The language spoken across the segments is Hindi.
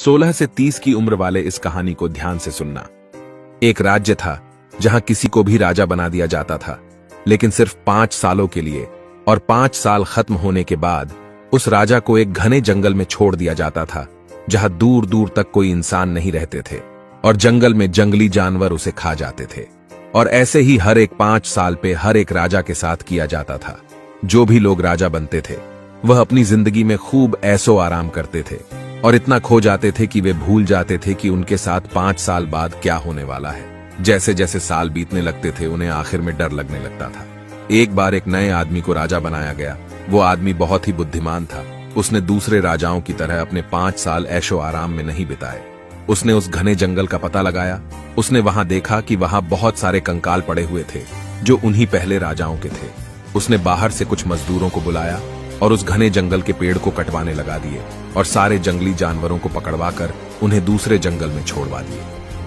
16 से 30 की उम्र वाले इस कहानी को ध्यान से सुनना। एक राज्य था जहां किसी को भी राजा बना दिया जाता था, लेकिन सिर्फ 5 सालों के लिए, और 5 साल खत्म होने के बाद उस राजा को एक घने जंगल में छोड़ दिया जाता था, जहां दूर दूर तक कोई इंसान नहीं रहते थे और जंगल में जंगली जानवर उसे खा जाते थे। और ऐसे ही हर एक 5 साल पे हर एक राजा के साथ किया जाता था। जो भी लोग राजा बनते थे वह अपनी जिंदगी में खूब ऐशो आराम करते थे और इतना खो जाते थे कि वे भूल जाते थे कि उनके साथ 5 साल बाद क्या होने वाला है। जैसे जैसे साल बीतने लगते थे उन्हें आखिर में डर लगने लगता था। एक बार एक नए आदमी को राजा बनाया गया। वो आदमी बहुत ही बुद्धिमान था। उसने दूसरे राजाओं की तरह अपने 5 साल ऐशो आराम में नहीं बिताए। उसने उस घने जंगल का पता लगाया। उसने वहां देखा कि वहां बहुत सारे कंकाल पड़े हुए थे जो उन्हीं पहले राजाओं के थे। उसने बाहर से कुछ मजदूरों को बुलाया और उस घने जंगल के पेड़ को कटवाने लगा दिए और सारे जंगली जानवरों को पकड़वाकर उन्हें दूसरे जंगल में छोड़वा दिए।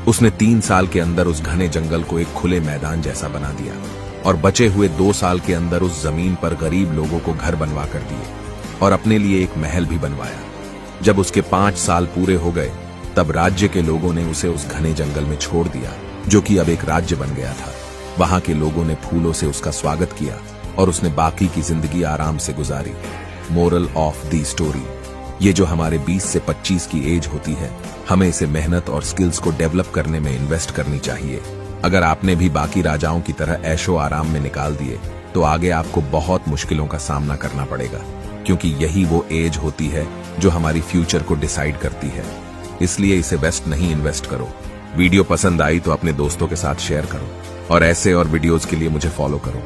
उसने 3 साल के अंदर उस घने जंगल को एक खुले मैदान जैसा बना दिया और बचे हुए 2 साल के अंदर उस जमीन पर गरीब लोगों को घर बनवा कर दिए और अपने लिए एक महल भी बनवाया। जब उसके 5 साल पूरे हो गए तब राज्य के लोगों ने उसे उस घने जंगल में छोड़ दिया, जो कि अब एक राज्य बन गया था। वहां के लोगों ने फूलों से उसका स्वागत किया और उसने बाकी की जिंदगी आराम से गुजारी। मोरल ऑफ दी स्टोरी, ये जो हमारे 20 से 25 की एज होती है, हमें इसे मेहनत और स्किल्स को डेवलप करने में इन्वेस्ट करनी चाहिए। अगर आपने भी बाकी राजाओं की तरह ऐशो आराम में निकाल दिए तो आगे आपको बहुत मुश्किलों का सामना करना पड़ेगा, क्योंकि यही वो एज होती है जो हमारी फ्यूचर को डिसाइड करती है। इसलिए इसे वेस्ट नहीं इन्वेस्ट करो। वीडियो पसंद आई तो अपने दोस्तों के साथ शेयर करो और ऐसे और वीडियोस के लिए मुझे फॉलो करो।